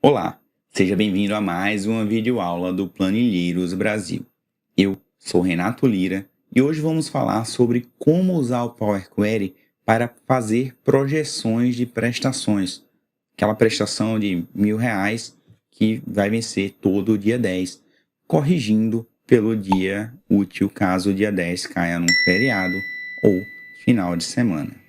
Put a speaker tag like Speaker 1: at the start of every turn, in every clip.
Speaker 1: Olá, seja bem-vindo a mais uma videoaula do Planilheiros Brasil. Eu sou Renato Lira e hoje vamos falar sobre como usar o Power Query para fazer projeções de prestações. Aquela prestação de R$ 1.000 que vai vencer todo o dia 10, corrigindo pelo dia útil caso o dia 10 caia num feriado ou final de semana.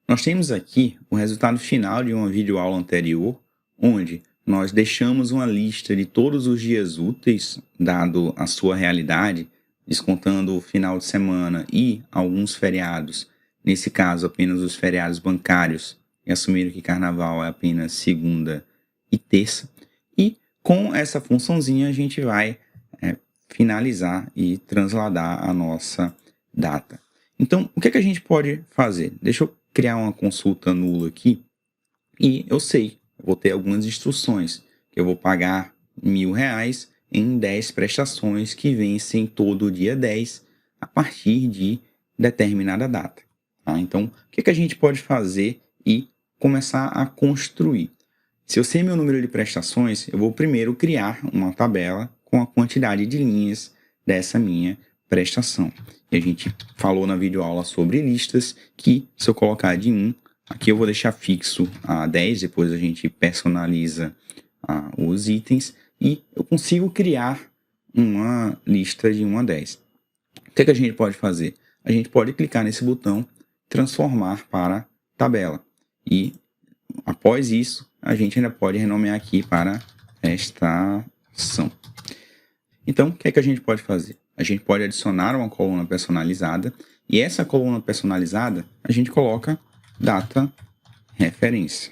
Speaker 1: Nós temos aqui o resultado final de uma videoaula anterior, onde nós deixamos uma lista de todos os dias úteis, dado a sua realidade, descontando o final de semana e alguns feriados, nesse caso apenas os feriados bancários, e assumindo que carnaval é apenas segunda e terça. E com essa funçãozinha a gente vai finalizar e transladar a nossa data. Então, o que a gente pode fazer? Deixa eu criar uma consulta nula aqui e eu vou ter algumas instruções, que eu vou pagar R$ 1.000 em 10 prestações que vencem todo dia 10 a partir de determinada data. Tá? Então, o que a gente pode fazer e começar a construir? Se eu sei meu número de prestações, eu vou primeiro criar uma tabela com a quantidade de linhas dessa minha prestação. E a gente falou na videoaula sobre listas que se eu colocar de 1, aqui eu vou deixar fixo a 10, depois a gente personaliza os itens e eu consigo criar uma lista de 1 a 10. O que a gente pode fazer? A gente pode clicar nesse botão transformar para tabela e após isso a gente ainda pode renomear aqui para prestação. Então, o que a gente pode fazer? A gente pode adicionar uma coluna personalizada e essa coluna personalizada a gente coloca data referência.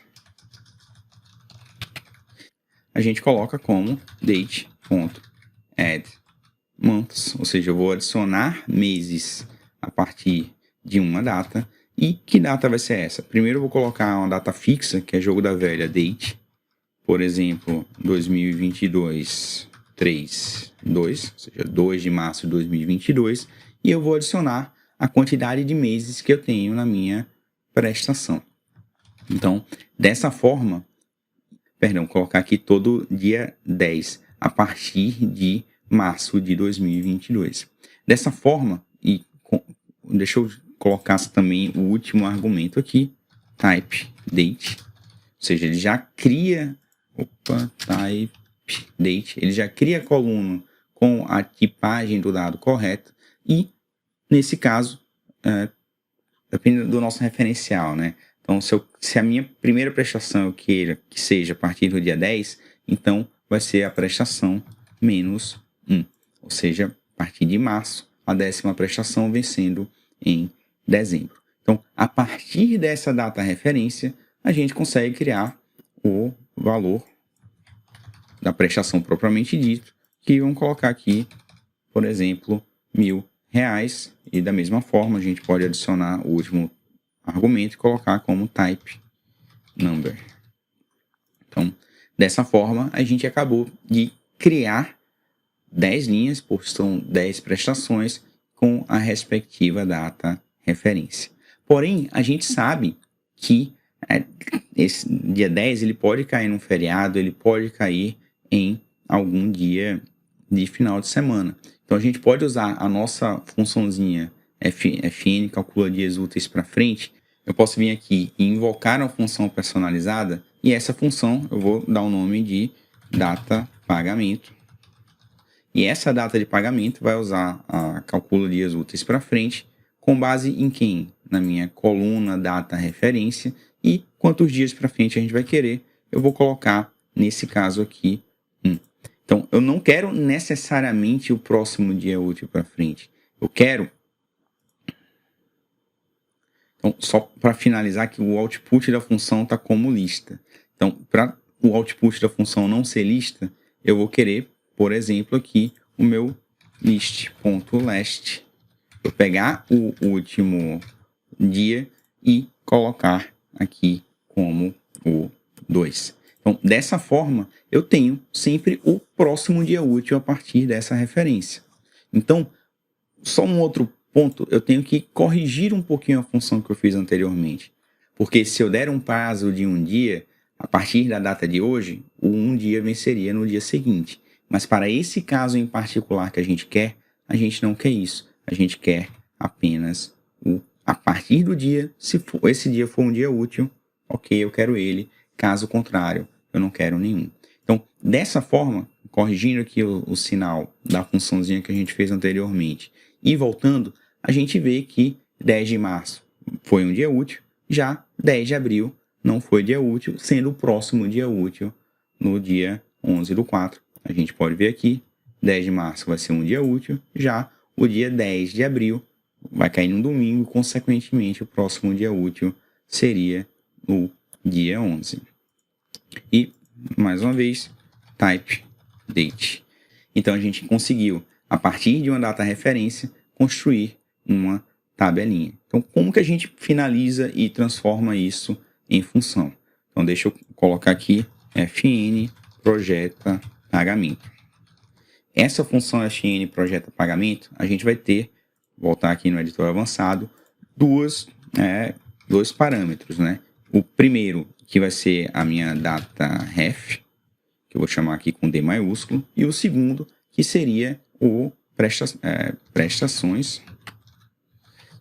Speaker 1: A gente coloca como date.add_months, ou seja, eu vou adicionar meses a partir de uma data. E que data vai ser essa? Primeiro eu vou colocar uma data fixa, que é jogo da velha, date, por exemplo, 2022 3/2, ou seja, 2 de março de 2022, e eu vou adicionar a quantidade de meses que eu tenho na minha prestação. Então, dessa forma, colocar aqui todo dia 10, a partir de março de 2022. Dessa forma, e deixa eu colocar também o último argumento aqui, type date, ou seja, ele já cria type date, ele já cria a coluna com a tipagem do dado correta e, nesse caso, depende do nosso referencial, né? Então, se a minha primeira prestação eu queira que seja a partir do dia 10, então vai ser a prestação menos 1, ou seja, a partir de março, a 10ª prestação vencendo em dezembro. Então, a partir dessa data referência, a gente consegue criar o valor da prestação propriamente dito, que vamos colocar aqui, por exemplo, R$ 1.000, e da mesma forma a gente pode adicionar o último argumento e colocar como type number. Então, dessa forma, a gente acabou de criar 10 linhas, por são 10 prestações, com a respectiva data referência. Porém, a gente sabe que esse dia 10 ele pode cair num feriado, ele pode cair em algum dia de final de semana. Então, a gente pode usar a nossa funçãozinha fn, calcula dias úteis para frente. Eu posso vir aqui e invocar uma função personalizada e essa função eu vou dar o nome de data pagamento. E essa data de pagamento vai usar a calcula dias úteis para frente com base em quem? Na minha coluna data referência e quantos dias para frente a gente vai querer. Eu vou colocar, nesse caso aqui, 1. Então, eu não quero necessariamente o próximo dia útil para frente. Eu quero... Então, só para finalizar que o output da função está como lista. Então, para o output da função não ser lista, eu vou querer, por exemplo, aqui o meu list.last. Eu pegar o último dia e colocar aqui como o 2. Então, dessa forma, eu tenho sempre o próximo dia útil a partir dessa referência. Então, só um outro ponto, eu tenho que corrigir um pouquinho a função que eu fiz anteriormente. Porque se eu der um prazo de um dia, a partir da data de hoje, o um dia venceria no dia seguinte. Mas para esse caso em particular que a gente não quer isso. A gente quer apenas a partir do dia, se esse dia for um dia útil, ok, eu quero ele. Caso contrário, eu não quero nenhum. Então, dessa forma, corrigindo aqui o sinal da funçãozinha que a gente fez anteriormente e voltando, a gente vê que 10 de março foi um dia útil, já 10 de abril não foi dia útil, sendo o próximo dia útil no dia 11/4. A gente pode ver aqui, 10 de março vai ser um dia útil, já o dia 10 de abril vai cair no domingo, consequentemente o próximo dia útil seria o dia 11. E, mais uma vez, type date. Então a gente conseguiu, a partir de uma data referência, construir uma tabelinha. Então como que a gente finaliza e transforma isso em função? Então deixa eu colocar aqui fn projeta pagamento. Essa função fn projeta pagamento, a gente vai ter, voltar aqui no editor avançado, dois parâmetros, né? O primeiro, que vai ser a minha data ref, que eu vou chamar aqui com D maiúsculo, e o segundo, que seria o prestações,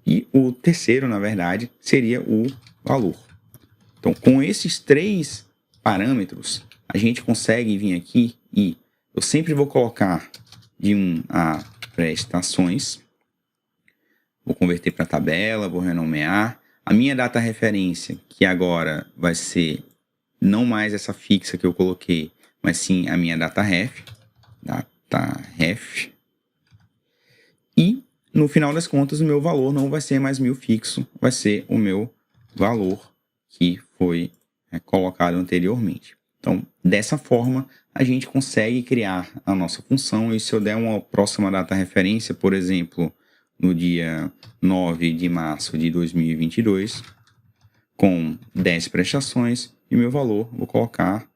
Speaker 1: e o terceiro, na verdade, seria o valor. Então, com esses três parâmetros, a gente consegue vir aqui e eu sempre vou colocar de 1 a prestações, vou converter para tabela, vou renomear. A minha data referência, que agora vai ser não mais essa fixa que eu coloquei, mas sim a minha data ref. E, no final das contas, o meu valor não vai ser mais 1000 fixo, vai ser o meu valor que foi colocado anteriormente. Então, dessa forma, a gente consegue criar a nossa função. E se eu der uma próxima data referência, por exemplo, no dia 9 de março de 2022, com 10 prestações, e meu valor, vou colocar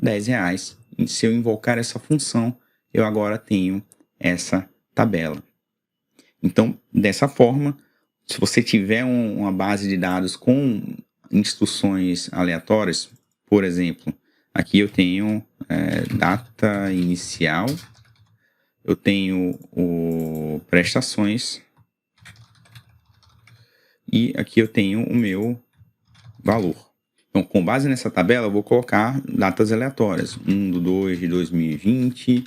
Speaker 1: R$10. E se eu invocar essa função, eu agora tenho essa tabela. Então, dessa forma, se você tiver uma base de dados com instruções aleatórias, por exemplo, aqui eu tenho data inicial, eu tenho o prestações e aqui eu tenho o meu valor. Então, com base nessa tabela, eu vou colocar datas aleatórias. 1/2 de 2020,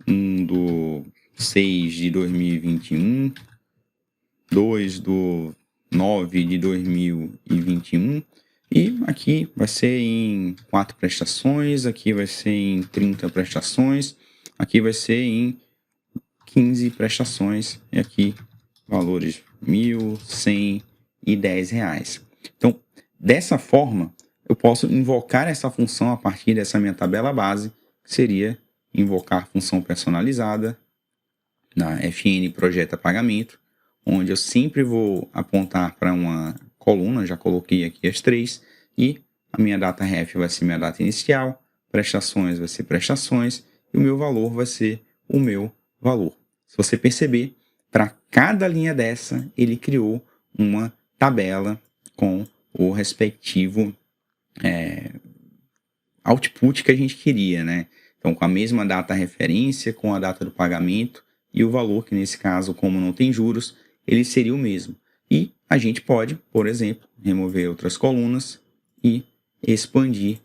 Speaker 1: 1/6 de 2021, 2/9 de 2021. E aqui vai ser em 4 prestações, aqui vai ser em 30 prestações, aqui vai ser em 15 prestações, e aqui valores R$1.000, R$100 e R$10. Então, dessa forma, eu posso invocar essa função a partir dessa minha tabela base, que seria invocar função personalizada na fn projeta pagamento, onde eu sempre vou apontar para uma coluna, já coloquei aqui as 3, e a minha data ref vai ser minha data inicial, prestações vai ser prestações, e o meu valor vai ser o meu valor. Se você perceber, para cada linha dessa, ele criou uma tabela com o respectivo output que a gente queria, né? Então, com a mesma data referência, com a data do pagamento e o valor, que nesse caso, como não tem juros, ele seria o mesmo. E a gente pode, por exemplo, remover outras colunas e expandir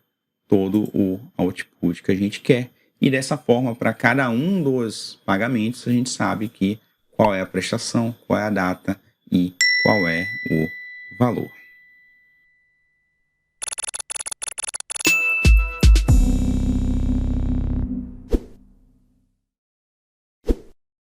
Speaker 1: todo o output que a gente quer. E dessa forma, para cada um dos pagamentos, a gente sabe qual é a prestação, qual é a data e qual é o valor.